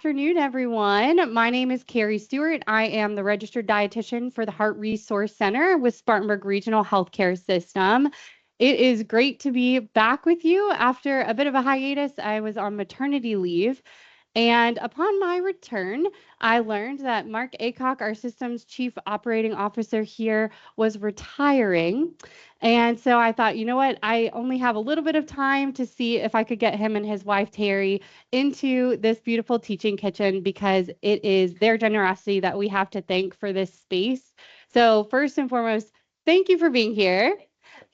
afternoon, everyone. My name is Kerri Stewart. I am the Registered Dietitian for the Heart Resource Center with Spartanburg Regional Healthcare System. It is great to be back with you after a bit of a hiatus. I was on maternity leave. And upon my return, I learned that Mark Aycock, our system's chief operating officer here, was retiring. And so I thought, you know what? I only have a little bit of time to see if I could get him and his wife, Terri, into this beautiful teaching kitchen because it is their generosity that we have to thank for this space. So first and foremost, thank you for being here.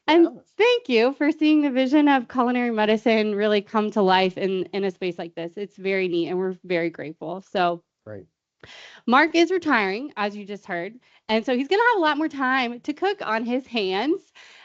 And thank you for seeing the vision of culinary medicine really come to life in a space like this. It's very neat and we're very grateful. So Great. Mark is retiring, as you just heard. And so he's going to have a lot more time to cook on his hands.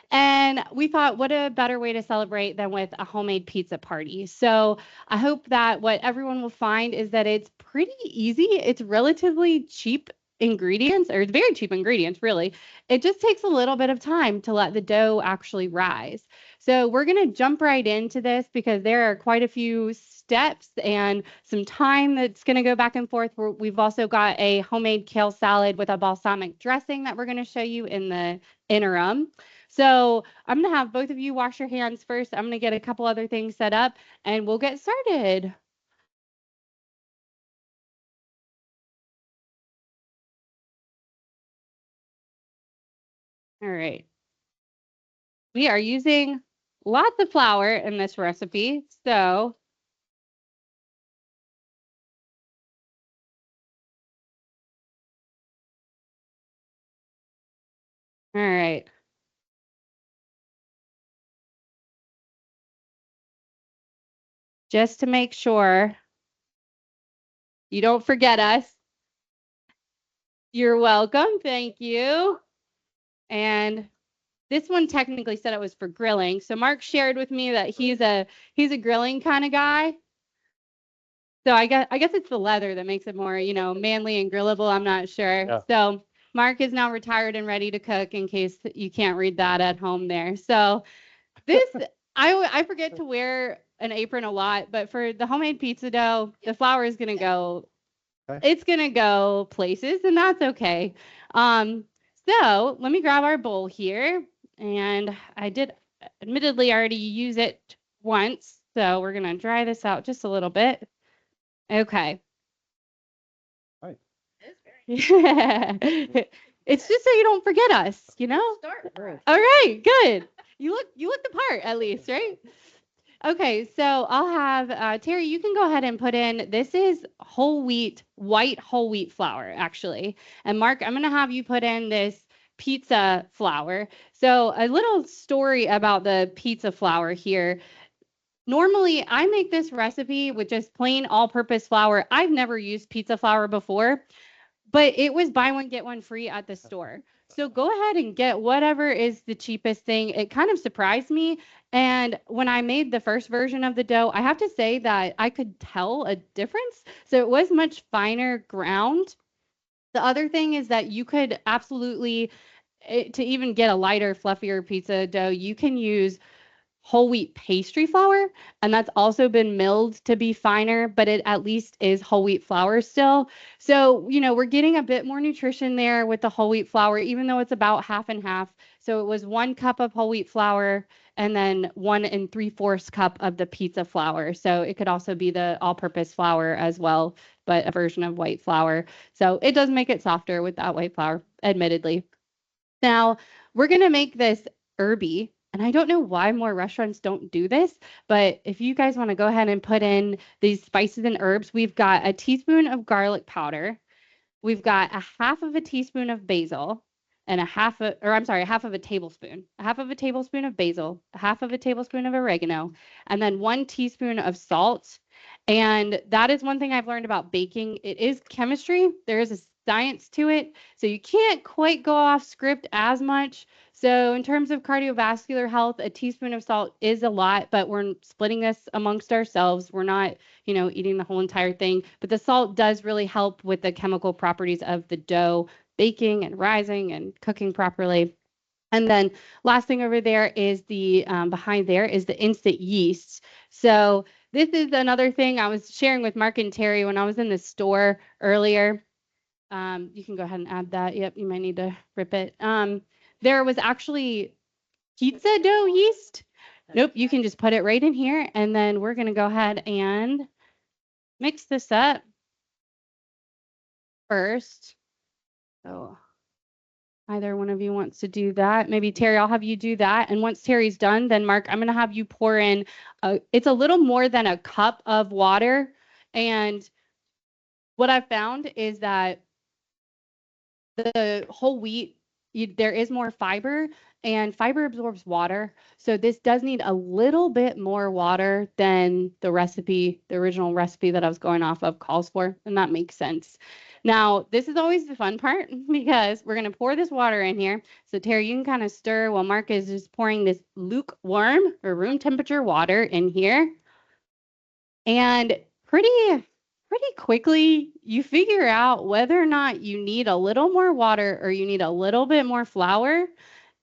And we thought, what a better way to celebrate than with a homemade pizza party. So I hope that what everyone will find is that it's pretty easy. It's relatively cheap ingredients, or it's very cheap ingredients, really. It just takes a little bit of time to let the dough actually rise. So we're going to jump right into this because there are quite a few steps and some time that's going to go back and forth. We've also got a homemade kale salad with a balsamic dressing that we're going to show you in the interim. So I'm going to have both of you wash your hands first. I'm going to get a couple other things set up and we'll get started. All right. We are using lots of flour in this recipe. So all right. Just to make sure you don't forget us. You're welcome. Thank you. And this one technically said it was for grilling. So Mark shared with me that he's a grilling kind of guy. So I guess it's the leather that makes it more, manly and grillable. I'm not sure. Yeah. So Mark is now retired and ready to cook in case you can't read that at home there. So this I forget to wear an apron a lot, but for the homemade pizza dough, the flour is gonna go. Okay. It's gonna go places, and that's okay. So let me grab our bowl here, and I did admittedly already use it once, so we're gonna dry this out just a little bit. Okay. Right. Yeah. It's just so you don't forget us, All right, good. You look the part at least, right? Okay, so I'll have Terri, you can go ahead and put in, this is white whole wheat flour, actually. And Mark, I'm going to have you put in this pizza flour. So a little story about the pizza flour here. Normally, I make this recipe with just plain all-purpose flour. I've never used pizza flour before, but it was buy one, get one free at the store. So go ahead and get whatever is the cheapest thing. It kind of surprised me. And when I made the first version of the dough, I have to say that I could tell a difference. So it was much finer ground. The other thing is that you could absolutely, to even get a lighter, fluffier pizza dough, you can use whole wheat pastry flour, and that's also been milled to be finer, but it at least is whole wheat flour still. So, we're getting a bit more nutrition there with the whole wheat flour, even though it's about half and half. So it was 1 cup of whole wheat flour and then 1 3/4 cup of the pizza flour. So it could also be the all-purpose flour as well, but a version of white flour. So it does make it softer with that white flour, admittedly. Now, we're going to make this herby. And I don't know why more restaurants don't do this, but if you guys want to go ahead and put in these spices and herbs, we've got a teaspoon of garlic powder. We've got a half of a teaspoon of basil and a half of a tablespoon. A half of a tablespoon of basil, a half of a tablespoon of oregano, and then 1 teaspoon of salt. And that is one thing I've learned about baking. It is chemistry. There is a science to it. So you can't quite go off script as much. So in terms of cardiovascular health, a teaspoon of salt is a lot, but we're splitting this amongst ourselves. We're not, eating the whole entire thing. But the salt does really help with the chemical properties of the dough baking and rising and cooking properly. And then last thing over there is behind there is the instant yeast. So This is another thing I was sharing with Mark and Terri when I was in the store earlier. You can go ahead and add that. Yep, you might need to rip it. There was actually pizza dough yeast. Nope, you can just put it right in here, and then we're going to go ahead and mix this up first. So either one of you wants to do that. Maybe Terri, I'll have you do that. And once Terry's done, then Mark, I'm going to have you pour in, it's a little more than a cup of water. And what I've found is that the whole wheat, there is more fiber, and fiber absorbs water. So this does need a little bit more water than the recipe, the original recipe that I was going off of calls for, and that makes sense. Now, this is always the fun part because we're going to pour this water in here. So Terri, you can kind of stir while Mark is just pouring this lukewarm or room temperature water in here. And pretty quickly, you figure out whether or not you need a little more water or you need a little bit more flour.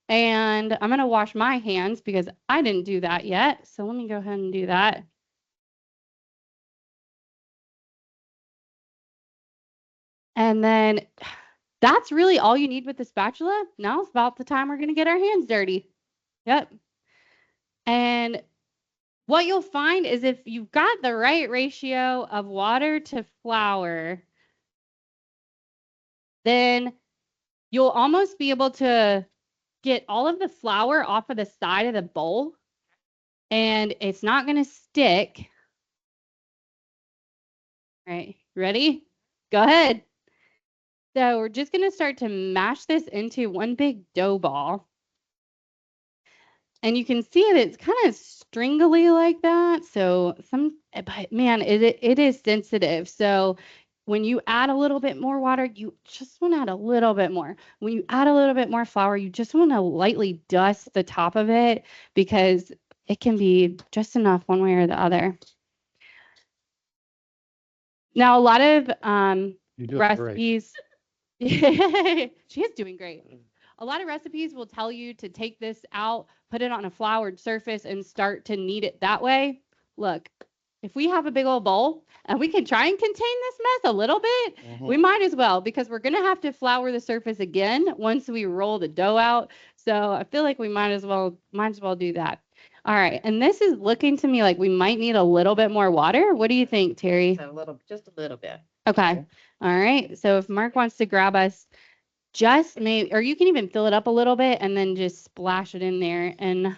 And I'm going to wash my hands because I didn't do that yet. So let me go ahead and do that. And then that's really all you need with the spatula. Now it's about the time we're going to get our hands dirty. Yep. And what you'll find is if you've got the right ratio of water to flour, then you'll almost be able to get all of the flour off of the side of the bowl, and it's not going to stick. All right, ready? Go ahead. So we're just going to start to mash this into one big dough ball. And you can see it's kind of stringly like that. So but man, it is sensitive. So when you add a little bit more water, you just want to add a little bit more. When you add a little bit more flour, you just want to lightly dust the top of it because it can be just enough one way or the other. Now, a lot of recipes, she is doing great. A lot of recipes will tell you to take this out, put it on a floured surface, and start to knead it that way. Look, if we have a big old bowl and we can try and contain this mess a little bit, we might as well, because we're going to have to flour the surface again once we roll the dough out. So I feel like we might as well do that. All right, and this is looking to me like we might need a little bit more water. What do you think, Terri? Just a little bit. Okay. All right. So if Mark wants to grab us just maybe, or you can even fill it up a little bit and then just splash it in there. And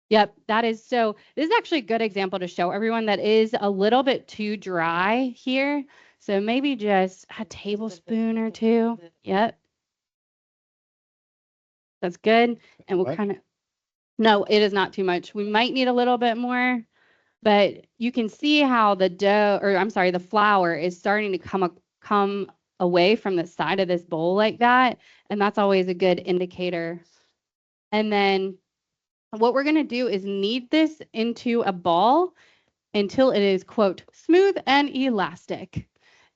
yep, that is, so this is actually a good example to show everyone that is a little bit too dry here. So maybe just a tablespoon or two. Yep. That's good. And we'll kind of, no, it is not too much. We might need a little bit more, but you can see how the dough, or I'm sorry, the flour is starting to come away from the side of this bowl like that. And that's always a good indicator. And then what we're going to do is knead this into a ball until it is, quote, smooth and elastic.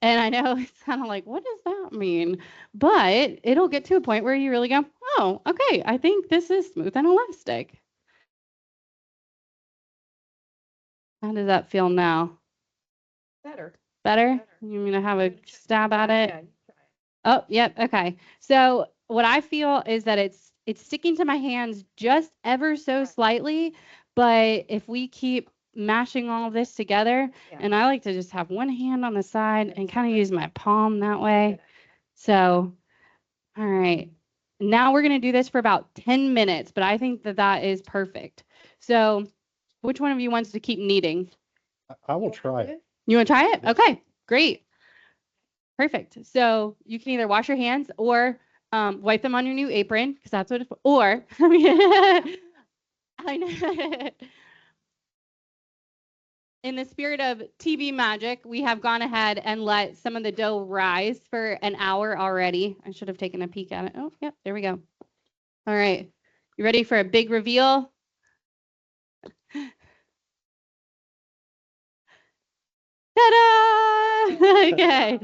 And I know it's kind of like, what does that mean? But it'll get to a point where you really go, oh, okay, I think this is smooth and elastic. How does that feel now? Better. Better? You want me to have a stab at it? Oh, yep. Okay. So what I feel is that it's sticking to my hands just ever so slightly, but if we keep mashing all of this together, and I like to just have one hand on the side and kind of use my palm that way. So, all right. Now we're going to do this for about 10 minutes, but I think that is perfect. So which one of you wants to keep kneading? I will try it. You want to try it? Okay, great. Perfect. So you can either wash your hands or wipe them on your new apron, because that's what it's for. Or, I know. In the spirit of TV magic, we have gone ahead and let some of the dough rise for an hour already. I should have taken a peek at it. Oh, yep, there we go. All right. You ready for a big reveal? Ta-da! Okay.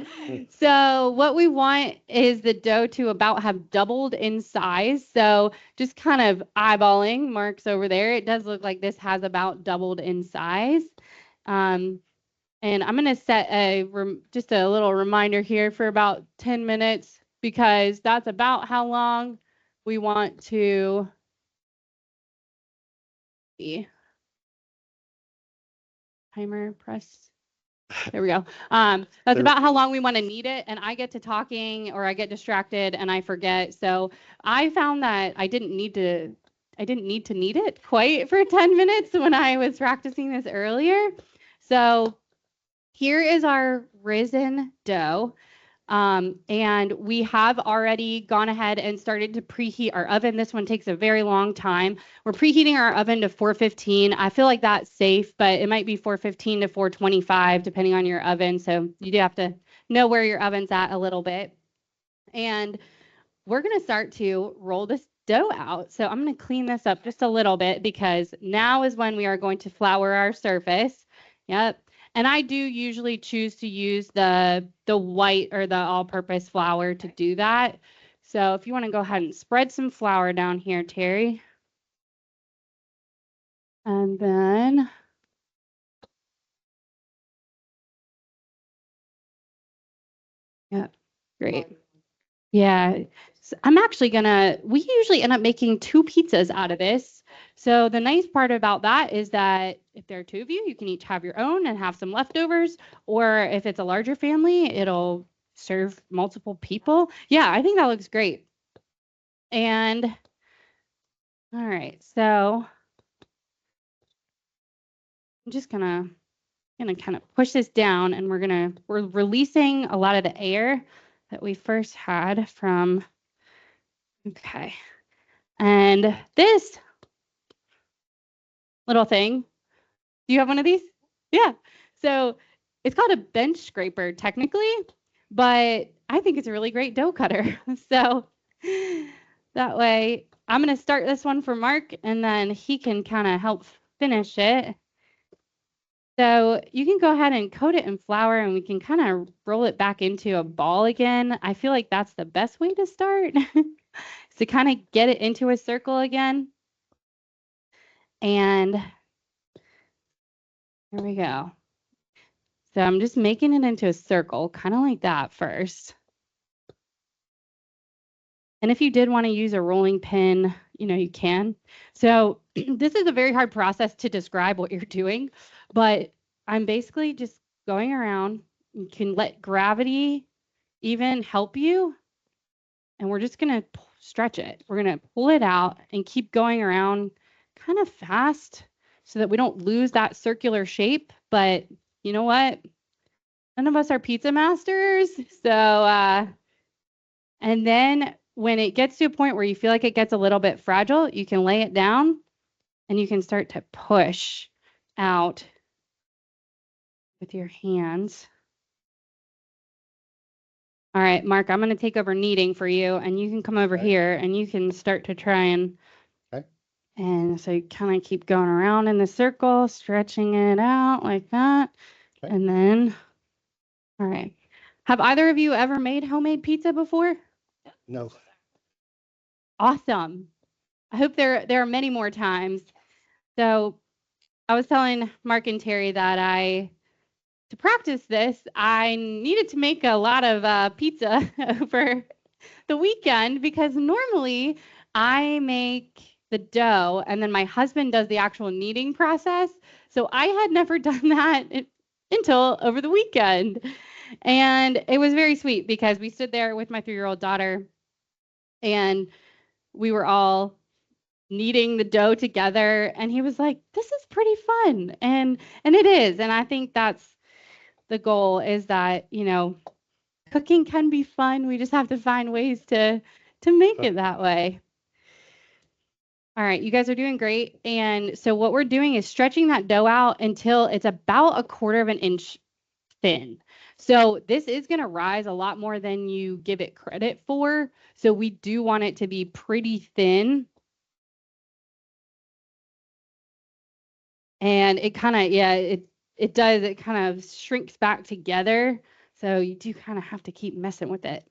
So what we want is the dough to about have doubled in size. So just kind of eyeballing Mark's over there. It does look like this has about doubled in size. And I'm going to set just a little reminder here for about 10 minutes because that's about how long we want to be. Timer press. There we go. That's about how long we want to knead it. And I get to talking or I get distracted and I forget. So I found that I didn't need to knead it quite for 10 minutes when I was practicing this earlier. So here is our risen dough. And we have already gone ahead and started to preheat our oven. This one takes a very long time. We're preheating our oven to 415. I feel like that's safe, but it might be 415 to 425 depending on your oven. So you do have to know where your oven's at a little bit. And we're going to start to roll this dough out. So I'm going to clean this up just a little bit because now is when we are going to flour our surface. Yep. And I do usually choose to use the white or the all-purpose flour to do that. So if you want to go ahead and spread some flour down here, Terry. And then great. Yeah. So we usually end up making 2 pizzas out of this. So the nice part about that is that if there are 2 of you, you can each have your own and have some leftovers. Or if it's a larger family, it'll serve multiple people. Yeah, I think that looks great. And all right, so I'm just gonna kind of push this down and we're releasing a lot of the air that we first had from, okay. And this little thing, do you have one of these? Yeah. So it's called a bench scraper technically, but I think it's a really great dough cutter. So that way I'm going to start this one for Mark and then he can kind of help finish it. So you can go ahead and coat it in flour and we can kind of roll it back into a ball again. I feel like that's the best way to start. To kind of get it into a circle again. And here we go. So I'm just making it into a circle, kind of like that first. And if you did want to use a rolling pin, you can. So this is a very hard process to describe what you're doing, but I'm basically just going around. You can let gravity even help you. And we're just going to stretch it. We're going to pull it out and keep going around kind of fast so that we don't lose that circular shape. But you know what? None of us are pizza masters. So, and then when it gets to a point where you feel like it gets a little bit fragile, you can lay it down and you can start to push out with your hands. All right, Mark, I'm going to take over kneading for you and you can come over here and you can start to try and, and so you kind of keep going around in the circle, stretching it out like that. Okay. And then, all right. Have either of you ever made homemade pizza before? No. Awesome. I hope there are many more times. So I was telling Mark and Terri that to practice this, I needed to make a lot of pizza over the weekend because normally I make the dough and then my husband does the actual kneading process. So I had never done that until over the weekend. And it was very sweet because we stood there with my 3-year-old daughter and we were all kneading the dough together and he was like, this is pretty fun. And it is. And I think that's the goal is that, cooking can be fun. We just have to find ways to make it that way. All right, you guys are doing great. And so what we're doing is stretching that dough out until it's about 1/4 of an inch thin. So this is going to rise a lot more than you give it credit for. So we do want it to be pretty thin. And it kind of, it does, it kind of shrinks back together. So you do kind of have to keep messing with it.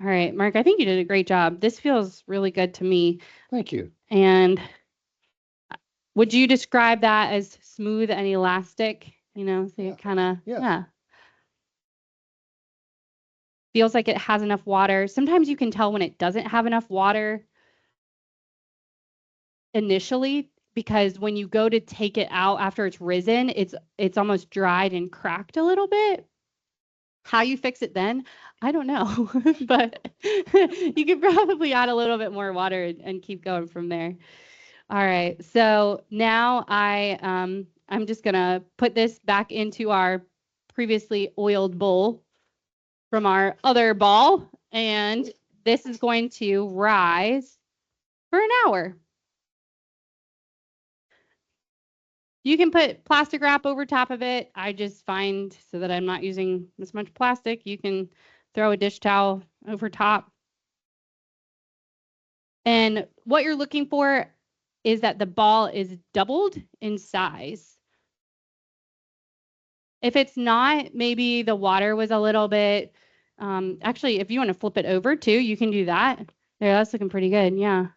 All right, Mark, I think you did a great job. This feels really good to me. Thank you. And would you describe that as smooth and elastic? you know, so Yeah. it kind of, Yeah. yeah. Feels like it has enough water. Sometimes you can tell when it doesn't have enough water initially, because when you go to take it out after it's risen, it's almost dried and cracked a little bit. How you fix it then, I don't know, but you could probably add a little bit more water and keep going from there. All right, so now I'm just gonna put this back into our previously oiled bowl from our other ball, and this is going to rise for an hour. You can put plastic wrap over top of it. I just find, so that I'm not using as much plastic, you can throw a dish towel over top. And what you're looking for is that the ball is doubled in size. If it's not, maybe the water was a little bit, actually, if you want to flip it over too, you can do that. There, that's looking pretty good, yeah.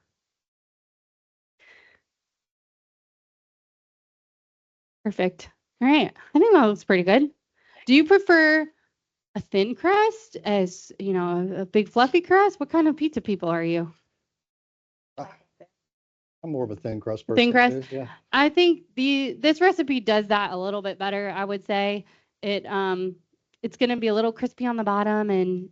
Perfect. All right, I think that looks pretty good. Do you prefer a thin crust as, you know, a big fluffy crust? What kind of pizza people are you? I'm more of a thin crust person. Thin crust? Too. Yeah. I think this recipe does that a little bit better, I would say. It's going to be a little crispy on the bottom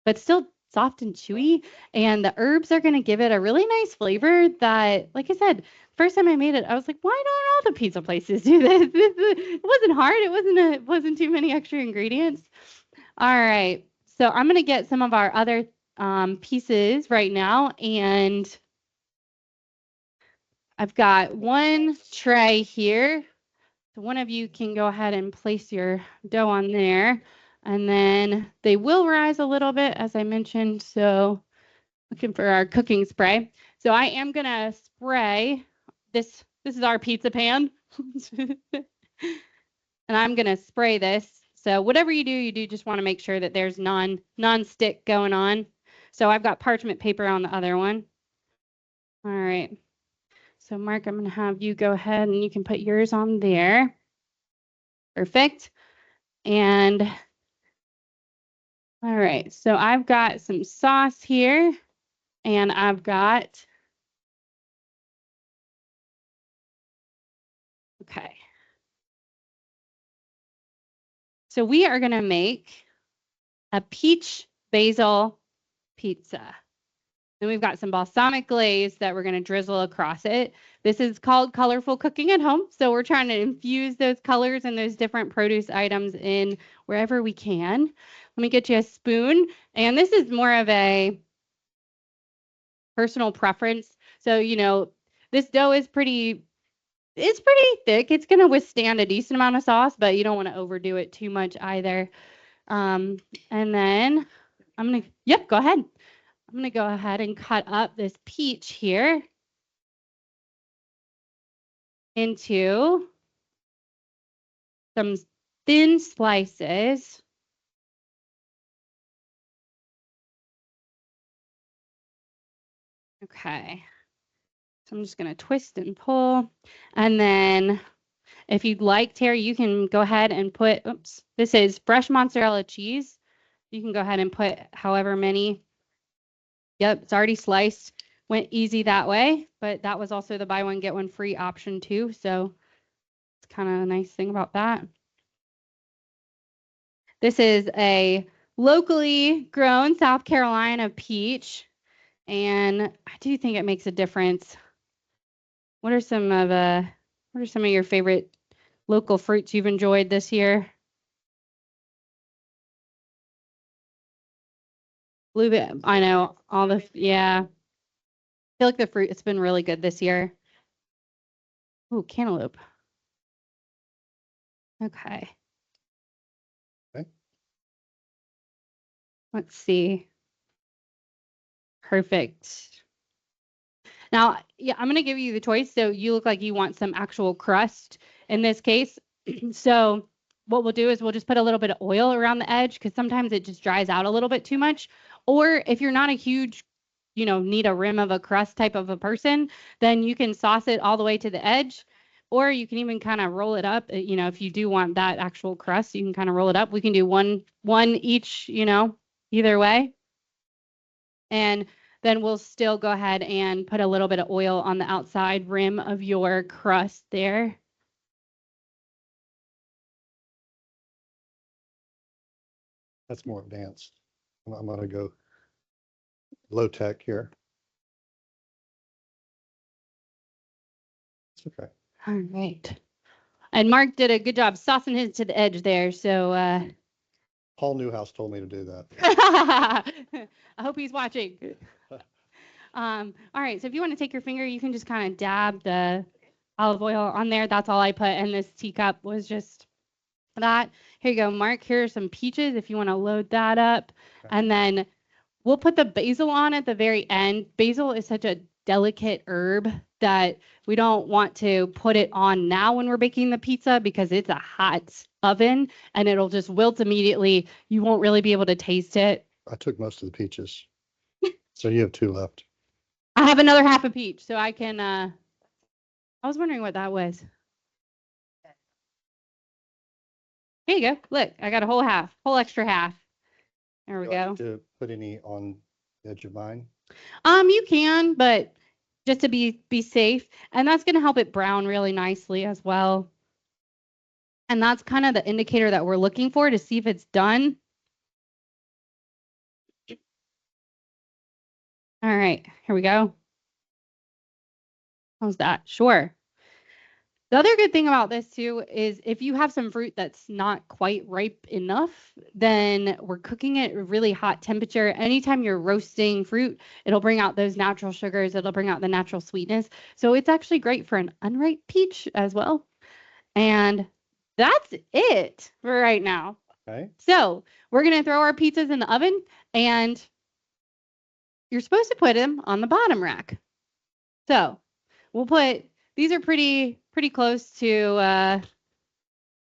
but still soft and chewy, and the herbs are going to give it a really nice flavor that, like I said, first time I made it, I was like, why don't all the pizza places do this? It wasn't hard. It wasn't too many extra ingredients. All right. So I'm going to get some of our other pieces right now, and I've got one tray here. So one of you can go ahead and place your dough on there, and then they will rise a little bit, as I mentioned. So looking for our cooking spray. So I am going to spray this. This is our pizza pan. And I'm going to spray this. So whatever you do just want to make sure that there's non-stick going on. So I've got parchment paper on the other one. All right. So Mark, I'm going to have you go ahead and you can put yours on there. Perfect. And all right, so I've got some sauce here, and I've got, okay. So we are going to make a peach basil pizza. Then we've got some balsamic glaze that we're going to drizzle across it. This is called colorful cooking at home. So we're trying to infuse those colors and those different produce items in wherever we can. Let me get you a spoon. And this is more of a personal preference. So, you know, this dough is it's pretty thick. It's going to withstand a decent amount of sauce, but you don't want to overdo it too much either. And then I'm going to, yep, go ahead. I'm going to go ahead and cut up this peach here into some thin slices. Okay. So I'm just going to twist and pull. And then if you'd like, Terri, you can go ahead and put, oops, this is fresh mozzarella cheese. You can go ahead and put however many. Yep, it's already sliced. Went easy that way, but that was also the buy one, get one free option too. So it's kind of a nice thing about that. This is a locally grown South Carolina peach, and I do think it makes a difference. What are some of your favorite local fruits you've enjoyed this year? Blueberry, I know all the, yeah. I feel like the fruit, it's been really good this year. Ooh, cantaloupe. Okay. Okay. Let's see. Perfect. Now, yeah, I'm going to give you the choice. So you look like you want some actual crust in this case. So what we'll do is we'll just put a little bit of oil around the edge because sometimes it just dries out a little bit too much. Or if you're not a huge, you know, need a rim of a crust type of a person, then you can sauce it all the way to the edge. or you can even kind of roll it up. You know, if you do want that actual crust, you can kind of roll it up. We can do one each, you know, either way. And then we'll still go ahead and put a little bit of oil on the outside rim of your crust there. That's more advanced. I'm going to go low tech here. It's okay. All right. And Mark did a good job saucing his to the edge there. So Paul Newhouse told me to do that. I hope he's watching. All right. So if you want to take your finger, you can just kind of dab the olive oil on there. That's all I put. And this teacup was just that. Here you go, Mark. Here are some peaches if you want to load that up. Okay. And then we'll put the basil on at the very end. Basil is such a delicate herb that we don't want to put it on now when we're baking the pizza because it's a hot oven and it'll just wilt immediately. You won't really be able to taste it. I took most of the peaches. So you have 2 left. I have another half a peach, so I can, I was wondering what that was. Here you go. Look, I got a whole extra half. There we Do I go. need to put any on the edge of mine? You can, but just to be safe, and that's going to help it brown really nicely as well. And that's kind of the indicator that we're looking for to see if it's done. All right, here we go. How's that? Sure. The other good thing about this too is if you have some fruit that's not quite ripe enough, then we're cooking it at really hot temperature. Anytime you're roasting fruit, it'll bring out those natural sugars. It'll bring out the natural sweetness. So it's actually great for an unripe peach as well. And that's it for right now. Okay. So we're going to throw our pizzas in the oven, and you're supposed to put them on the bottom rack. So we'll put, these are pretty close to,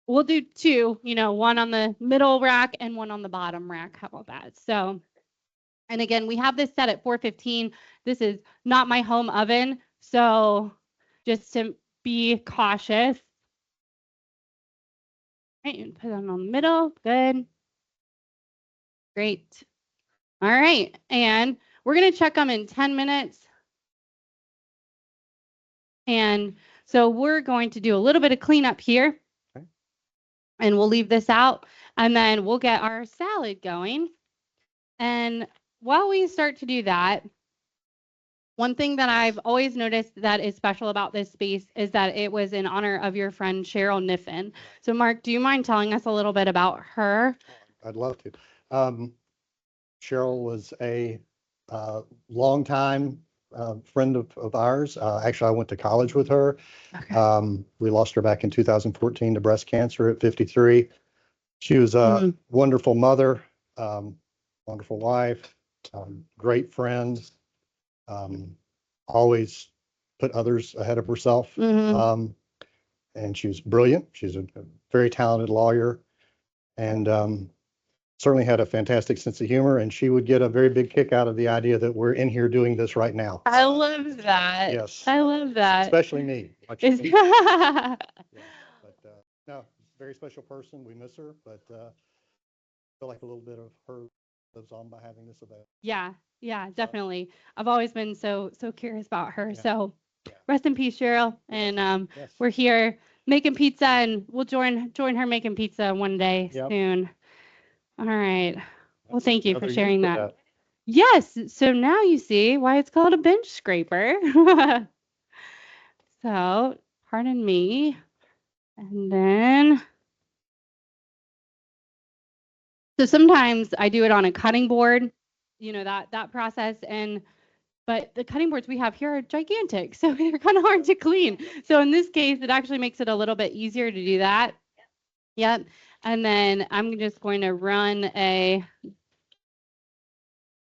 we'll do 2, you know, one on the middle rack and one on the bottom rack. How about that? So, and again, we have this set at 415. This is not my home oven, so just to be cautious. Right, and put it on the middle. Good. Great. All right, and we're going to check them in 10 minutes. And so we're going to do a little bit of cleanup here. Okay. And we'll leave this out, and then we'll get our salad going. And while we start to do that, one thing that I've always noticed that is special about this space is that it was in honor of your friend Cheryl Niffen. So Mark, do you mind telling us a little bit about her? I'd love to. Cheryl was a longtime friend of ours. Actually, I went to college with her. Okay. We lost her back in 2014 to breast cancer at 53. She was a wonderful mother, wonderful wife, great friend, always put others ahead of herself. Mhm. And she was brilliant. She's a very talented lawyer, and certainly had a fantastic sense of humor. And she would get a very big kick out of the idea that we're in here doing this right now. I love that. Yes. I love that. Especially me. watching It's me. Yeah, but no, very special person. We miss her, but feel like a little bit of her lives on by having this event. Yeah, definitely. I've always been so curious about her. Yeah. So Yeah. rest in peace, Cheryl. And Yes. we're here making pizza, and we'll join her making pizza one day Yep. soon. All right. Well, thank you for Another use sharing for that. Yes. So now you see why it's called a bench scraper. So pardon me. And then, so sometimes I do it on a cutting board, you know, that process. But the cutting boards we have here are gigantic, so they're kind of hard to clean. So in this case, it actually makes it a little bit easier to do that. Yep. And then I'm just going to run a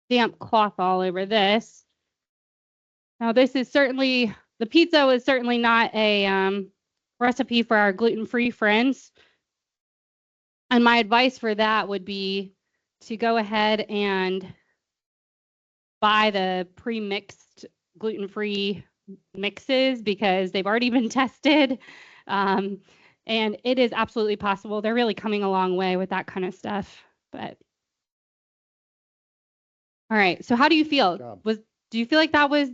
damp cloth all over this. Now this is certainly, the pizza was certainly not a recipe for our gluten-free friends. And my advice for that would be to go ahead and buy the pre-mixed gluten-free mixes because they've already been tested. And it is absolutely possible. They're really coming a long way with that kind of stuff. But all right. So how do you feel? Do you feel like that was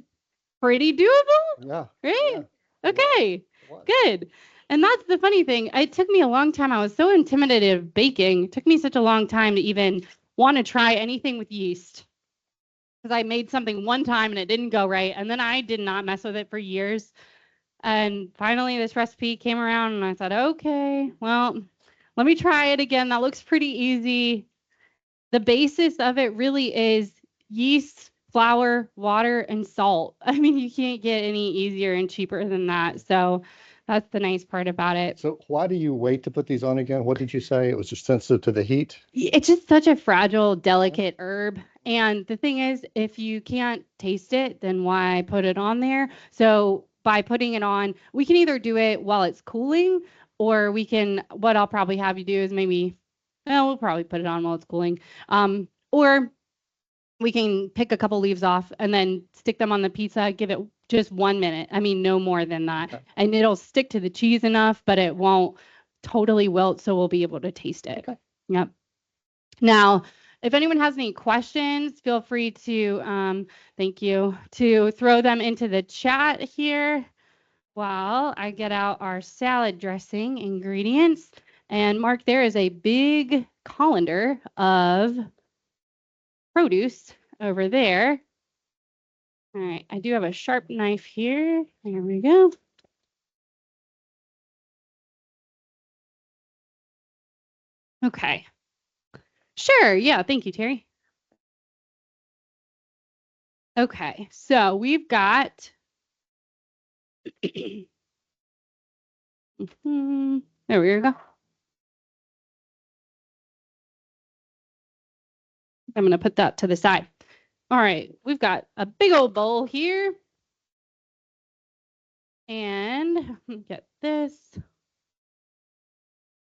pretty doable? Yeah. Right? Yeah, Okay. it was. Good. And that's the funny thing. It took me a long time. I was so intimidated of baking. It took me such a long time to even want to try anything with yeast. Because I made something one time and it didn't go right. And then I did not mess with it for years. And finally this recipe came around and I thought, okay, well, let me try it again. That looks pretty easy. The basis of it really is yeast, flour, water, and salt. I mean, you can't get any easier and cheaper than that. So that's the nice part about it. So why do you wait to put these on again? What did you say? It was just sensitive to the heat? It's just such a fragile, delicate herb. And the thing is, if you can't taste it, then why put it on there? So by putting it on, we can either do it while it's cooling, or we can, what I'll probably have you do is maybe, well, we'll probably put it on while it's cooling. Or we can pick a couple leaves off and then stick them on the pizza, give it just 1 minute. I mean, no more than that. Okay. And it'll stick to the cheese enough, but it won't totally wilt, so we'll be able to taste it. Okay. Yep. Now, if anyone has any questions, feel free to, thank you, to throw them into the chat here while I get out our salad dressing ingredients. And Mark, there is a big colander of produce over there. All right, I do have a sharp knife here. There we go. Okay. Sure, yeah, thank you, Terry. Okay, so we've got there we go. I'm going to put that to the side. All right, we've got a big old bowl here. And get this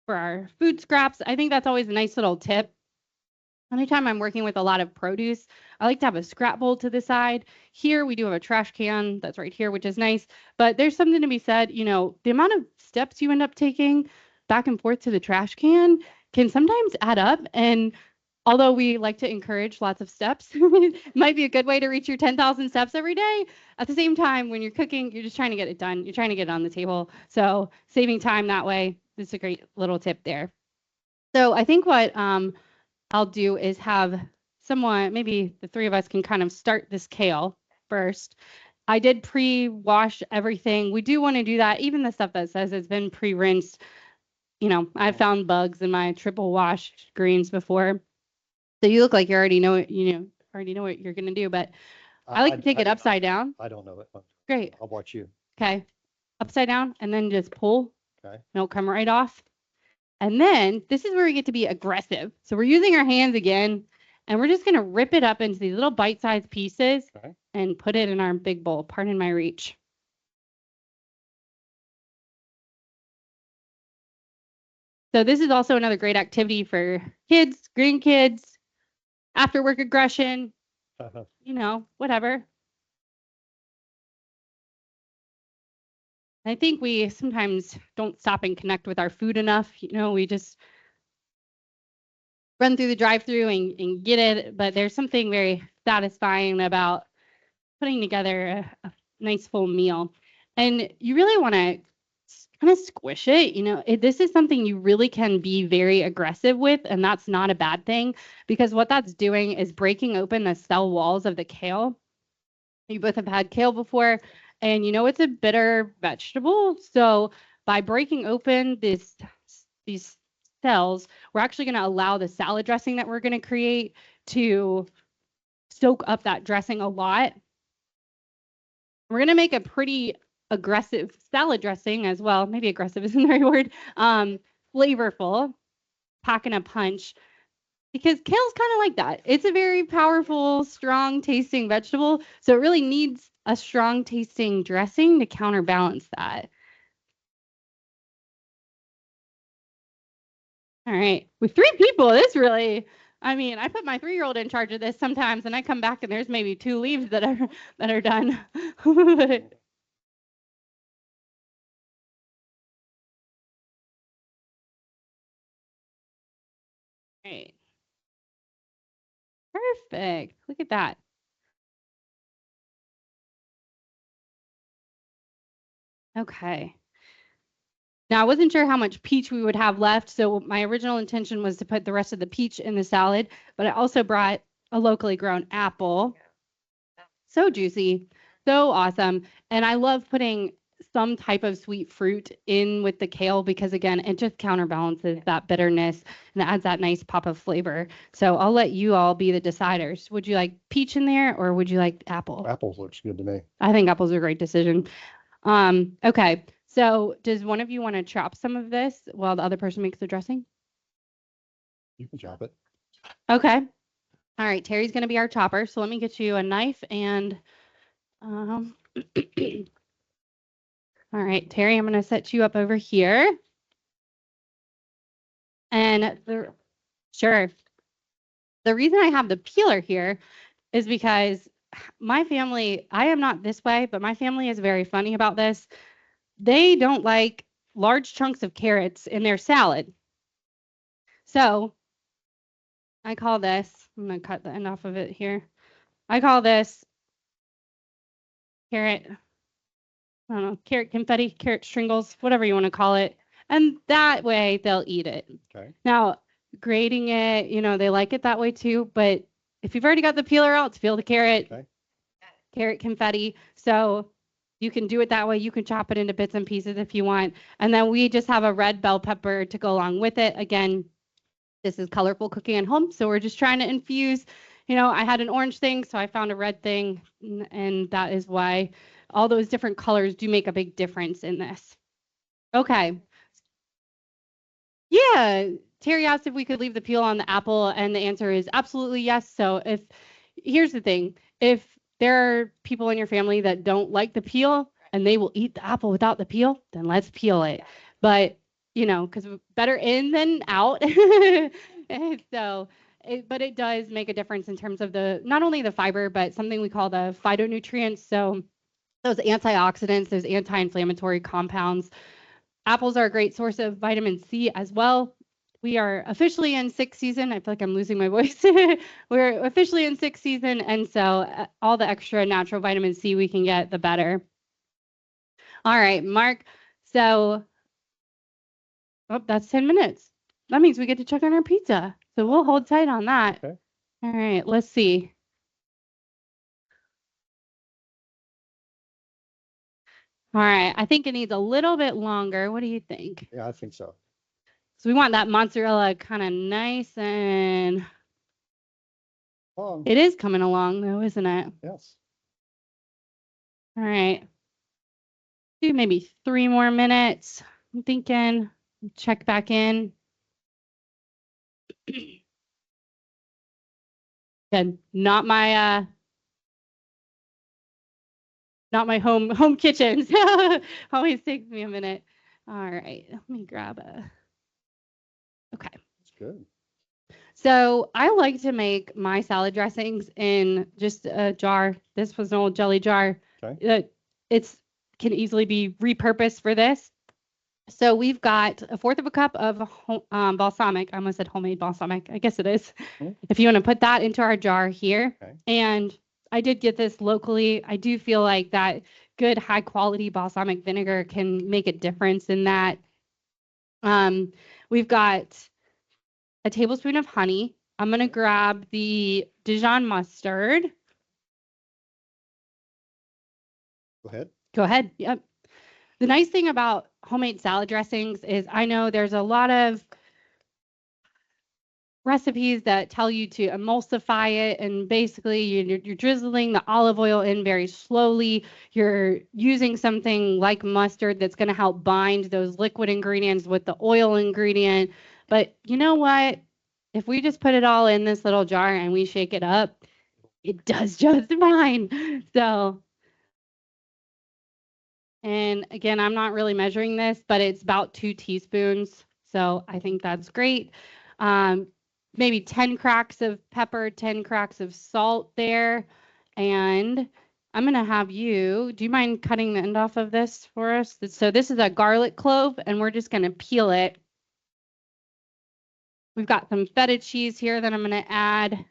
for our food scraps. I think that's always a nice little tip. Anytime I'm working with a lot of produce, I like to have a scrap bowl to the side. Here we do have a trash can that's right here, which is nice. But there's something to be said, you know, the amount of steps you end up taking back and forth to the trash can can sometimes add up. And although we like to encourage lots of steps, it might be a good way to reach your 10,000 steps every day. At the same time, when you're cooking, you're just trying to get it done. You're trying to get it on the table. So saving time that way, this is a great little tip there. So I think what I'll do is have someone, maybe the three of us can kind of start this kale first. I did pre-wash everything. We do want to do that. Even the stuff that says it's been pre-rinsed, you know, I've found bugs in my triple washed greens before. So you look like you already know it, already know what you're going to do, but I like to take it upside down. I don't know it. Great. I'll watch you. Okay. Upside down and then just pull. Okay. It'll come right off. And then this is where we get to be aggressive. So we're using our hands again, and we're just going to rip it up into these little bite-sized pieces and put it in our big bowl. Pardon my reach. So this is also another great activity for kids, grandkids, after work aggression, you know, whatever. I think we sometimes don't stop and connect with our food enough. You know, we just run through the drive-through and get it, but there's something very satisfying about putting together a nice full meal. And you really want to kind of squish it. You know, this is something you really can be very aggressive with, and that's not a bad thing, because what that's doing is breaking open the cell walls of the kale. You both have had kale before, and you know it's a bitter vegetable. So by breaking open these cells, we're actually going to allow the salad dressing that we're going to create to soak up that dressing a lot. We're going to make a pretty aggressive salad dressing as well. Maybe aggressive isn't the right word. Flavorful, packing a punch, because kale's kind of like that. It's a very powerful, strong tasting vegetable. So it really needs a strong tasting dressing to counterbalance that. All right, with 3 people, this really, I mean, I put my 3-year-old in charge of this sometimes, and I come back and there's maybe 2 leaves that are done. Right. Perfect. Look at that. Okay. Now, I wasn't sure how much peach we would have left, so my original intention was to put the rest of the peach in the salad, but I also brought a locally grown apple. So juicy, so awesome. And I love putting some type of sweet fruit in with the kale because, again, it just counterbalances that bitterness and adds that nice pop of flavor. So I'll let you all be the deciders. Would you like peach in there or would you like apple? Apples looks good to me. I think apple's a great decision. Okay. So does one of you want to chop some of this while the other person makes the dressing? You can chop it. Okay. All right. Terry's going to be our chopper. So let me get you a knife and, all right, Terry, I'm going to set you up over here. And sure. The reason I have the peeler here is because my family, I am not this way, but my family is very funny about this. They don't like large chunks of carrots in their salad. So I call this, I'm going to cut the end off of it here. I call this carrot, I don't know, carrot confetti, carrot stringles, whatever you want to call it. And that way they'll eat it. Okay. Now, grating it, they like it that way too. But if you've already got the peeler out to peel the carrot, Okay. carrot confetti. So you can do it that way. You can chop it into bits and pieces if you want. And then we just have a red bell pepper to go along with it. Again, this is colorful cooking at home. So we're just trying to infuse, I had an orange thing, so I found a red thing. And that is why all those different colors do make a big difference in this. Okay. Yeah. Terry asked if we could leave the peel on the apple, and the answer is absolutely yes. So here's the thing, if there are people in your family that don't like the peel and they will eat the apple without the peel, then let's peel it. But, because better in than out. And so, but it does make a difference in terms of not only the fiber, but something we call the phytonutrients. So those antioxidants, those anti-inflammatory compounds. Apples are a great source of vitamin C as well. We are officially in 6th season. I feel like I'm losing my voice. We're officially in 6th season, and so all the extra natural vitamin C we can get, the better. All right, Mark. So, that's 10 minutes. That means we get to check on our pizza. So we'll hold tight on that. Okay. All right, let's see. All right, I think it needs a little bit longer. What do you think? Yeah, I think so. So we want that mozzarella kind of nice and it is coming along though, isn't it? Yes. All right. Do maybe 3 more minutes. I'm thinking, check back in. Good. Not my home kitchen. So always takes me a minute. All right. Let me grab okay. That's good. So I like to make my salad dressings in just a jar. This was an old jelly jar. Okay. It's can easily be repurposed for this. So we've got 1/4 of a cup of balsamic. I almost said homemade balsamic. I guess it is. If you want to put that into our jar here. Okay. And I did get this locally. I do feel like that good high quality balsamic vinegar can make a difference in that. We've got a tablespoon of honey. I'm going to grab the Dijon mustard. Go ahead. Go ahead. Yep. The nice thing about homemade salad dressings is I know there's a lot of recipes that tell you to emulsify it, and basically you're drizzling the olive oil in very slowly. You're using something like mustard that's going to help bind those liquid ingredients with the oil ingredient. But you know what? If we just put it all in this little jar and we shake it up, it does just fine. So, and again, I'm not really measuring this, but it's about 2 teaspoons. So I think that's great. Maybe 10 cracks of pepper, 10 cracks of salt there. And I'm going to have do you mind cutting the end off of this for us? So this is a garlic clove, and we're just going to peel it. We've got some feta cheese here that I'm going to add.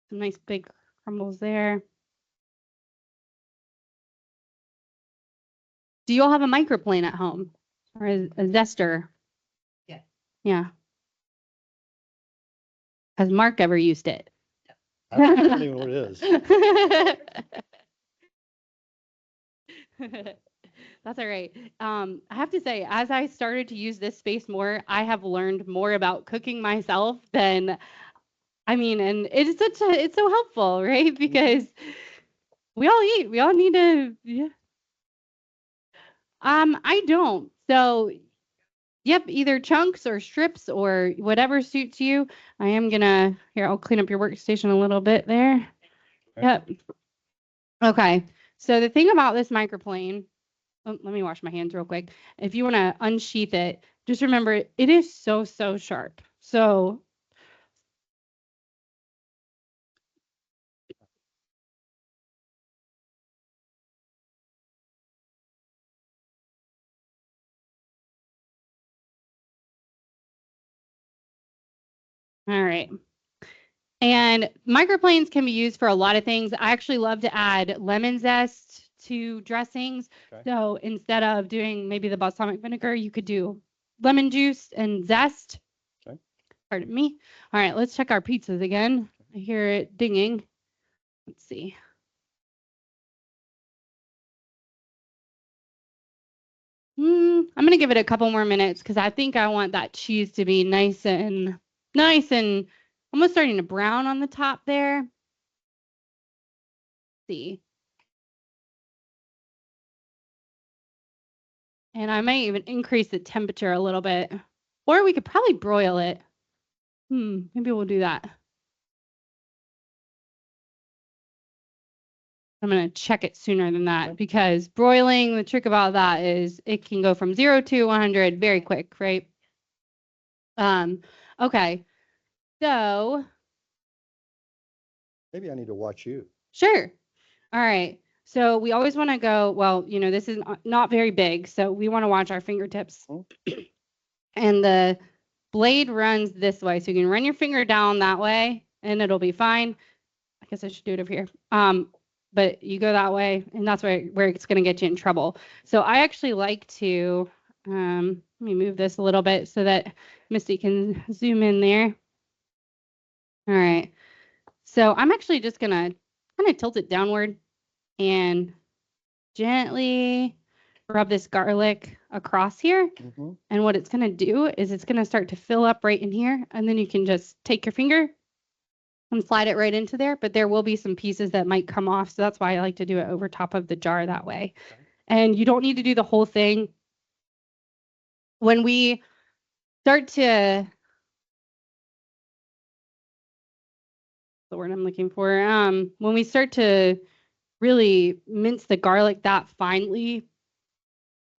Some nice big crumbles there. Do you all have a microplane at home or a zester? Yeah. Yeah. Has Mark ever used it? I don't even know what it is. That's all right. I have to say, as I started to use this space more, I have learned more about cooking myself than, I mean, and it's so helpful, right? Because we all eat, we all need to, yeah. I don't. So, yep, either chunks or strips or whatever suits you. I am gonna, here, I'll clean up your workstation a little bit there. Yep. Okay. So the thing about this microplane, oh, let me wash my hands real quick. If you want to unsheath it, just remember it is so sharp. So all right. And microplanes can be used for a lot of things. I actually love to add lemon zest to dressings. Okay. So instead of doing maybe the balsamic vinegar, you could do lemon juice and zest. Okay. Pardon me. All right, let's check our pizzas again. I hear it dinging. Let's see. I'm gonna give it a couple more minutes because I think I want that cheese to be nice and almost starting to brown on the top there. Let's see. And I may even increase the temperature a little bit. Or we could probably broil it. Maybe we'll do that. I'm going to check it sooner than that because broiling, the trick about that is it can go from 0 to 100 very quick, right? Okay. So Maybe I need to watch you. sure. All right. So we always want to go, well, this is not very big, so we want to watch our fingertips. And the blade runs this way, so you can run your finger down that way and it'll be fine. I guess I should do it over here. But you go that way and that's where it's going to get you in trouble. So I actually like to, let me move this a little bit so that Misty can zoom in there. All right. So I'm actually just going to kind of tilt it downward and gently rub this garlic across here. And what it's going to do is it's going to start to fill up right in here. And then you can just take your finger and slide it right into there. But there will be some pieces that might come off. So that's why I like to do it over top of the jar that way. Okay. And you don't need to do the whole thing. When we start to, the word I'm looking for, when we start to really mince the garlic that finely,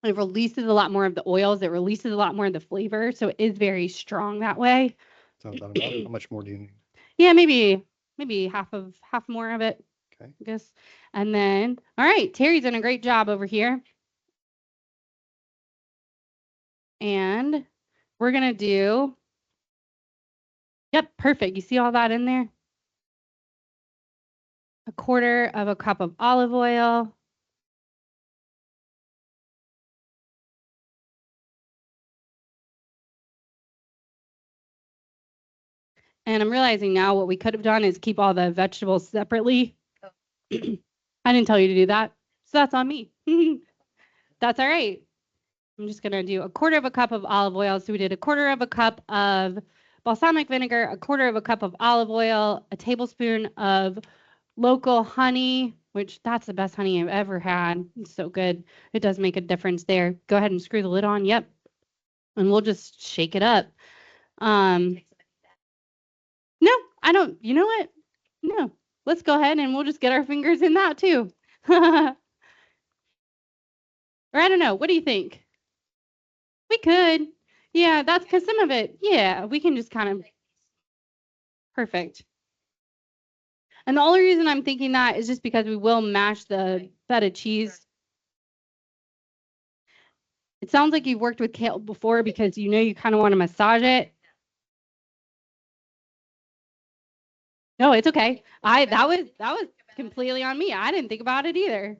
it releases a lot more of the oils. It releases a lot more of the flavor. So it is very strong that way. Sounds about enough. How much more do you need? Yeah, maybe half more of it. Okay. I guess. And then, all right, Terry's done a great job over here. And we're going to do, yep, perfect. You see all that in there? 1/4 cup of olive oil. And I'm realizing now what we could have done is keep all the vegetables separately. Oh. I didn't tell you to do that. So that's on me. That's all right. I'm just going to do 1/4 cup of olive oil. So we did 1/4 cup of balsamic vinegar, 1/4 cup of olive oil, a tablespoon of local honey, which that's the best honey I've ever had. It's so good. It does make a difference there. Go ahead and screw the lid on. Yep. And we'll just shake it up. No, I don't. You know what? No. Let's go ahead and we'll just get our fingers in that too. Or I don't know. What do you think? We could. Yeah, that's because some of it, yeah, we can just kind of. Perfect. And the only reason I'm thinking that is just because we will mash the feta cheese. It sounds like you've worked with kale before because you know you kind of want to massage it. No, it's okay. That was completely on me. I didn't think about it either.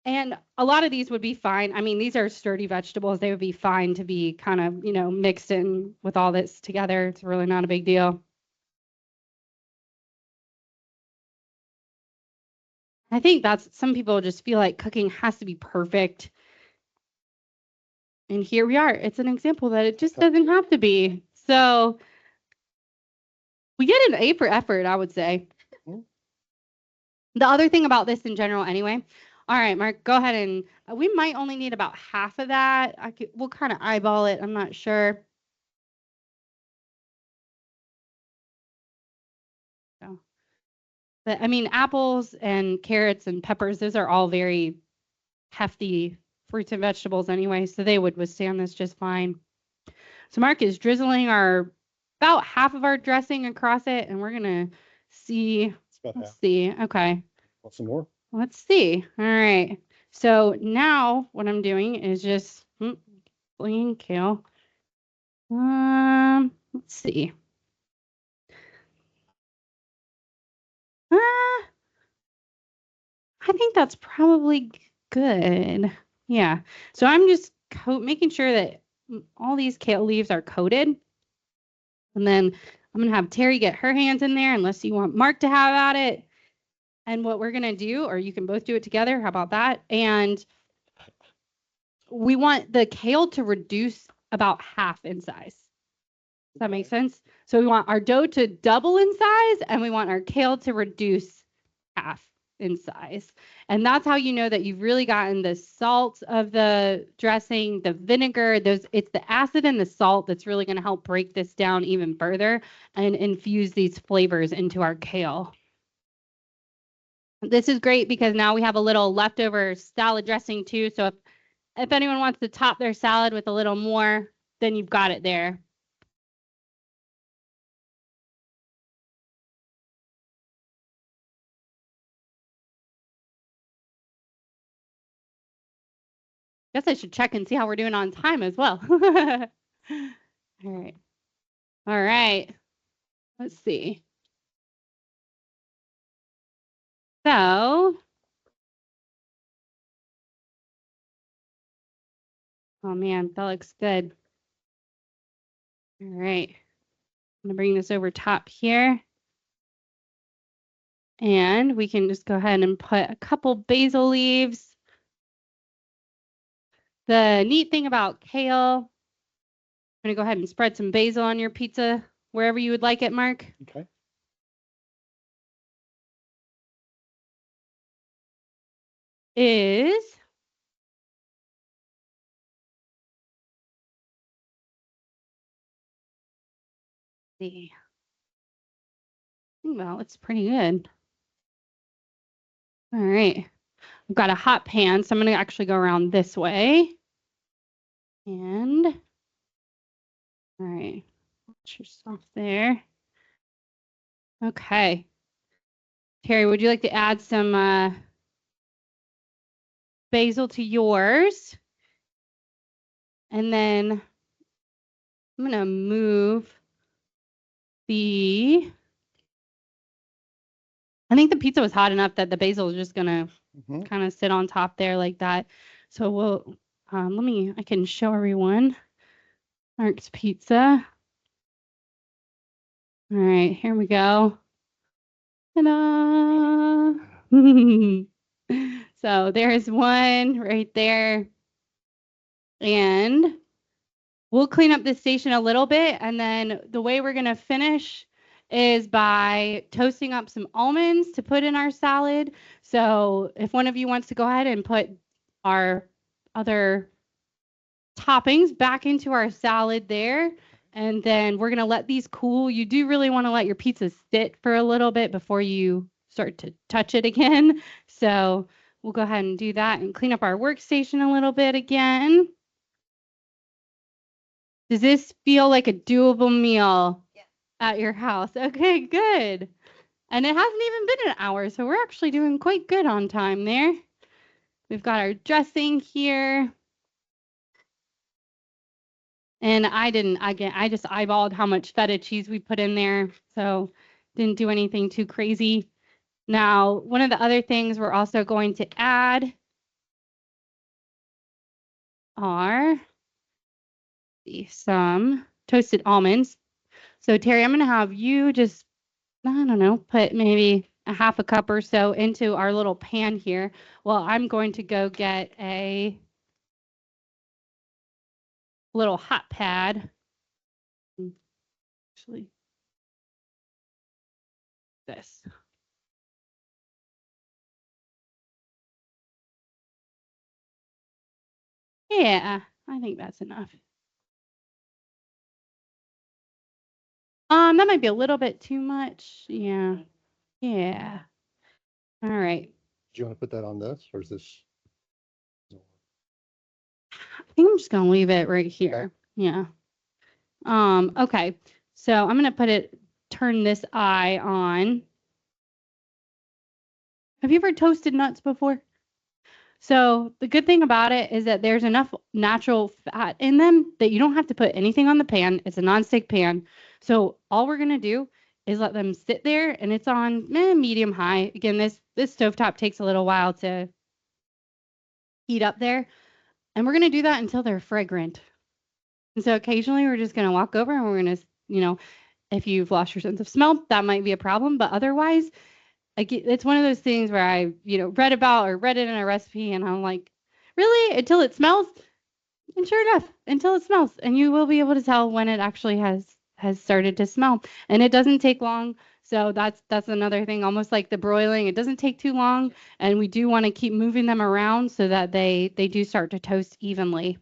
And a lot of these would be fine. I mean, these are sturdy vegetables. They would be fine to be kind of, mixed in with all this together. It's really not a big deal. I think some people just feel like cooking has to be perfect. And here we are. It's an example that it just doesn't have to be. So we get an A for effort, I would say. The other thing about this in general anyway. All right, Mark, go ahead and we might only need about half of that. We'll kind of eyeball it. I'm not sure. So, but I mean, apples and carrots and peppers, those are all very hefty fruits and vegetables anyway, so they would withstand this just fine. So Mark is drizzling about half of our dressing across it, and we're gonna see. Let's see. Okay. Want some more? Let's see. All right. So now what I'm doing is just flinging kale. Let's see. I think that's probably good. Yeah. So I'm just making sure that all these kale leaves are coated. And then I'm going to have Terri get her hands in there unless you want Mark to have at it. And what we're going to do, or you can both do it together. How about that? And we want the kale to reduce about half in size. Does that make sense? So we want our dough to double in size and we want our kale to reduce half in size. And that's how you know that you've really gotten the salt of the dressing, the vinegar, it's the acid and the salt that's really going to help break this down even further and infuse these flavors into our kale. This is great because now we have a little leftover salad dressing too. So if anyone wants to top their salad with a little more, then you've got it there. Guess I should check and see how we're doing on time as well. All right. All right. Let's see. So, oh man, that looks good. All right. I'm going to bring this over top here. And we can just go ahead and put a couple basil leaves. The neat thing about kale, I'm going to go ahead and spread some basil on your pizza wherever you would like it, Mark. Okay. Is the well, it's pretty good. All right. I've got a hot pan, so I'm going to actually go around this way. And all right, put yourself there. Okay. Terri, would you like to add some basil to yours? And then I'm going to move I think the pizza was hot enough that the basil is just going to kind of sit on top there like that. So we'll, I can show everyone Mark's pizza. All right, here we go. Ta-da! So there's one right there. And we'll clean up this station a little bit. And then the way we're going to finish is by toasting up some almonds to put in our salad. So if one of you wants to go ahead and put our other toppings back into our salad there. And then we're going to let these cool. You do really want to let your pizza sit for a little bit before you start to touch it again. So we'll go ahead and do that and clean up our workstation a little bit again. Does this feel like a doable meal at your house? Okay, good. And it hasn't even been an hour, so we're actually doing quite good on time there. We've got our dressing here. And I just eyeballed how much feta cheese we put in there. So didn't do anything too crazy. Now, one of the other things we're also going to add are some toasted almonds. So Terri, I'm going to have you just, I don't know, put maybe a half a cup or so into our little pan here. Well, I'm going to go get a little hot pad. Actually, this. Yeah, I think that's enough. That might be a little bit too much. Yeah. Yeah. All right. Do you want to put that on this or is this? I think I'm just gonna leave it right here. Yeah. Okay. So I'm gonna turn this eye on. Have you ever toasted nuts before? So the good thing about it is that there's enough natural fat in them that you don't have to put anything on the pan. It's a nonstick pan. So all we're gonna do is let them sit there, and it's on medium high. Again, this stovetop takes a little while to heat up there, and we're gonna do that until they're fragrant. And so occasionally we're just gonna walk over and we're gonna, if you've lost your sense of smell, that might be a problem. But otherwise, it's one of those things where I, read it in a recipe, and I'm like, really? Until it smells? And sure enough, until it smells, and you will be able to tell when it actually has started to smell, and it doesn't take long. So that's another thing, almost like the broiling. It doesn't take too long, and we do want to keep moving them around so that they do start to toast evenly.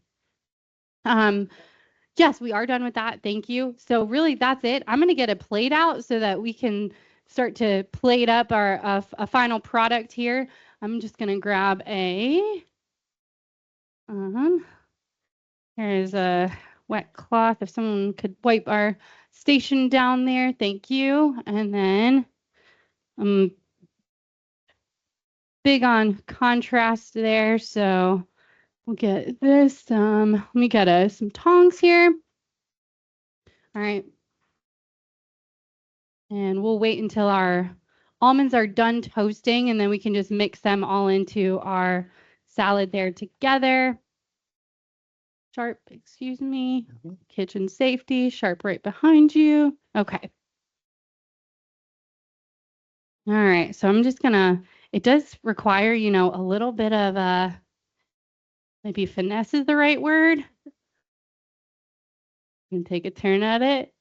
Yes, we are done with that. Thank you. So really, that's it. I'm going to get a plate out so that we can start to plate up our a final product here. I'm just going to grab here's a wet cloth. If someone could wipe our station down there, thank you. And then I'm big on contrast there, so we'll get this. Let me get some tongs here. All right. And we'll wait until our almonds are done toasting, and then we can just mix them all into our salad there together. Sharp, excuse me. Kitchen safety, Sharp right behind you. Okay. All right, so I'm just gonna, it does require, a little bit of maybe finesse is the right word. And take a turn at it.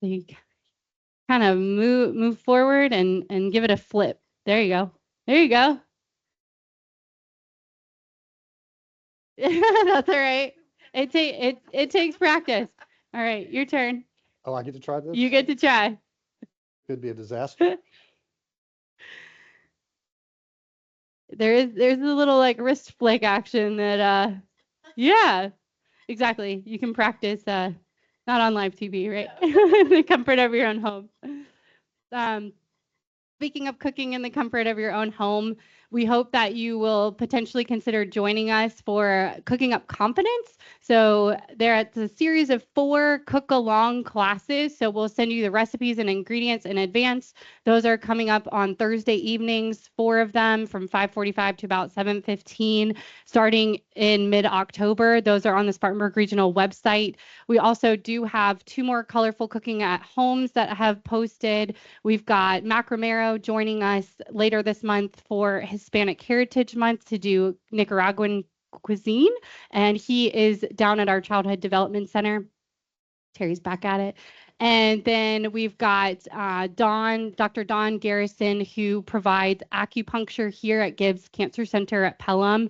So you kind of move forward and give it a flip. There you go. There you go. That's all right. It takes practice. All right, your turn. Oh, I get to try this? You get to try. Could be a disaster. There's a little like wrist flick action that yeah, exactly. You can practice not on live TV, right? In the comfort of your own home. Speaking of cooking in the comfort of your own home, we hope that you will potentially consider joining us for Cooking Up Confidence. So it's a series of 4 cook-along classes. So we'll send you the recipes and ingredients in advance. Those are coming up on Thursday evenings, 4 of them from 5:45 to about 7:15, starting in mid-October. Those are on the Spartanburg Regional website. We also do have 2 more colorful cooking at homes that have posted. We've got Mac Romero joining us later this month for Hispanic Heritage Month to do Nicaraguan cuisine, and he is down at our Childhood Development Center. Terri's back at it. And then we've got Dr. Dawn Garrison, who provides acupuncture here at Gibbs Cancer Center at Pelham.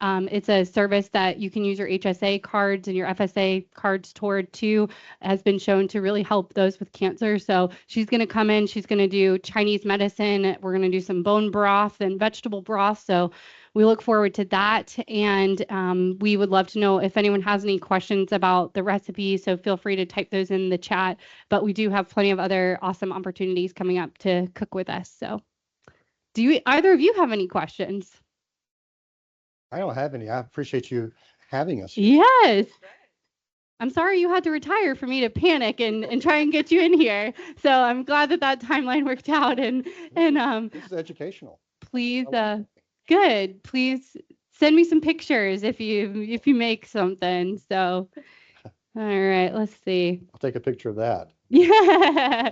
It's a service that you can use your HSA cards and your FSA cards toward too. Has been shown to really help those with cancer. So she's going to come in. She's going to do Chinese medicine. We're going to do some bone broth and vegetable broth. So we look forward to that. And we would love to know if anyone has any questions about the recipe. So feel free to type those in the chat. But we do have plenty of other awesome opportunities coming up to cook with us. So do either of you have any questions? I don't have any. I appreciate you having us. Yes. I'm sorry you had to retire for me to panic and try and get you in here. So I'm glad that timeline worked out. And This is educational. please, I like good. Please send me some pictures if you make something. So, all right, let's see. I'll take a picture of that. Yeah.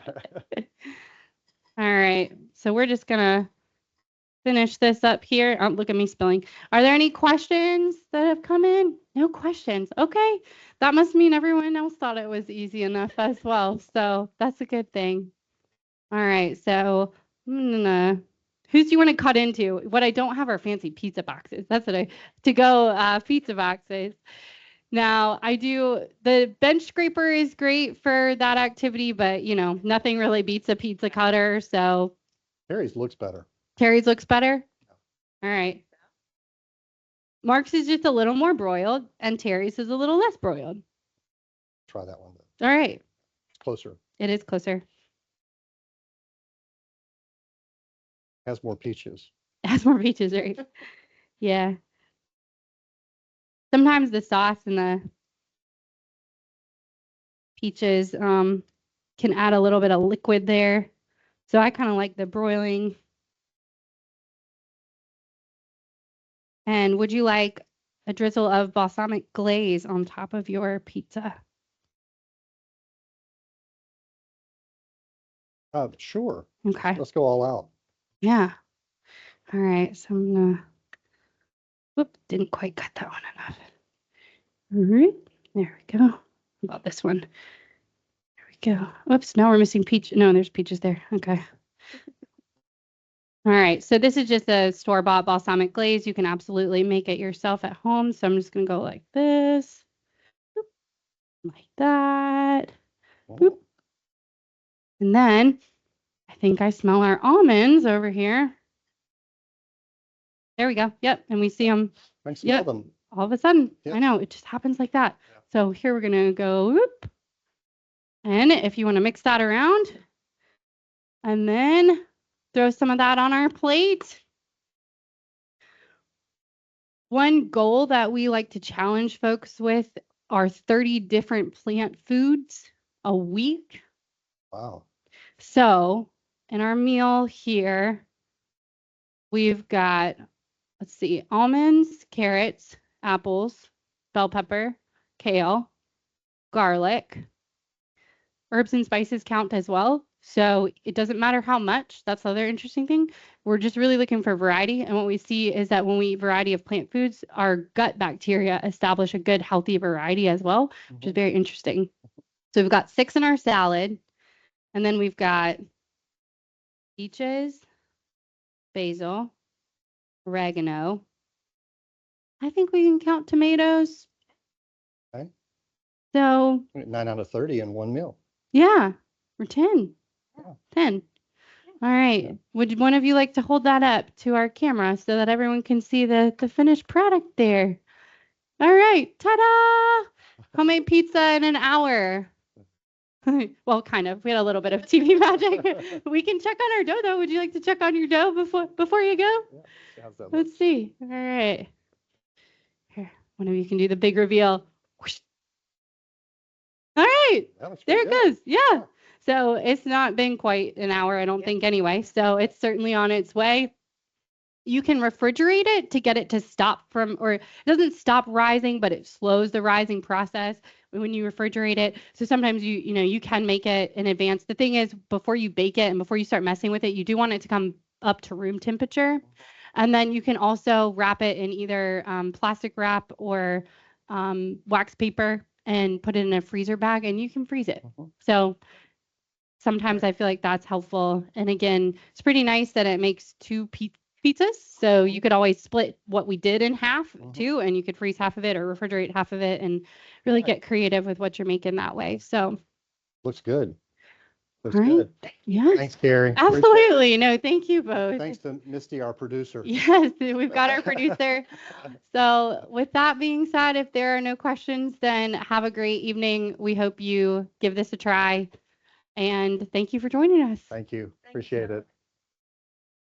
All right. So we're just gonna finish this up here. Oh, look at me spilling. Are there any questions that have come in? No questions. Okay. That must mean everyone else thought it was easy enough as well. So that's a good thing. All right. So who do you want to cut into? What I don't have are fancy pizza boxes. That's what to go pizza boxes. Now I do the bench scraper is great for that activity, but nothing really beats a pizza cutter. So Terry's looks better. Terry's looks better. All right. Mark's is just a little more broiled, and Terry's is a little less broiled. Try that one. All right. It's closer. It is closer. Has more peaches. It has more peaches, right? Yeah. Sometimes the sauce and the peaches can add a little bit of liquid there. So I kind of like the broiling. And would you like a drizzle of balsamic glaze on top of your pizza? Sure. Okay. Let's go all out. Yeah. All right. So I'm gonna. Whoop! Didn't quite cut that one enough. All right. There we go. How about this one? There we go. Oops. Now we're missing peach. No, there's peaches there. Okay. All right. So this is just a store-bought balsamic glaze. You can absolutely make it yourself at home. So I'm just gonna go like this, like that. Boop. And then I think I smell our almonds over here. There we go. Yep. And we see them. I can smell Yep. them. All of a sudden. Yep. I know. It just happens like that. Yeah. So here we're going to go. Whoop. And if you want to mix that around, and then throw some of that on our plate. One goal that we like to challenge folks with are 30 different plant foods a week. Wow. So in our meal here, we've got, let's see, almonds, carrots, apples, bell pepper, kale, garlic. Herbs and spices count as well. So it doesn't matter how much. That's the other interesting thing. We're just really looking for variety. And what we see is that when we eat variety of plant foods, our gut bacteria establish a good, healthy variety as well, which is very interesting. So we've got 6 in our salad. And then we've got peaches, basil, oregano. I think we can count tomatoes. Okay. So 9 out of 30 in one meal. yeah, we're 10. Yeah. 10. All right. Yeah. Would one of you like to hold that up to our camera so that everyone can see the finished product there? All right. Ta-da! Homemade pizza in an hour. Well, kind of. We had a little bit of TV magic. We can check on our dough, though. Would you like to check on your dough before you go? Yeah. How's that look? Let's see. All right. Here, one of you can do the big reveal. Whoosh. All right. That looks There pretty it good. goes. Yeah. So it's not been quite an hour, I don't think, anyway. So it's certainly on its way. You can refrigerate it to get it to stop from, or it doesn't stop rising, but it slows the rising process when you refrigerate it. So sometimes you can make it in advance. The thing is, before you bake it and before you start messing with it, you do want it to come up to room temperature. And then you can also wrap it in either plastic wrap or wax paper and put it in a freezer bag, and you can freeze it. So sometimes I feel like that's helpful. And again, it's pretty nice that it makes 2 pizzas. So you could always split what we did in half too, and you could freeze half of it or refrigerate half of it and really get creative with what you're making that way. So Looks good. Looks all right. good. Yeah, Thanks, Kerri. absolutely. No, thank you both. Thanks to Misty, our producer. Yes, we've got our producer. So with that being said, if there are no questions, then have a great evening. We hope you give this a try. And thank you for joining us. Thank you. Appreciate it.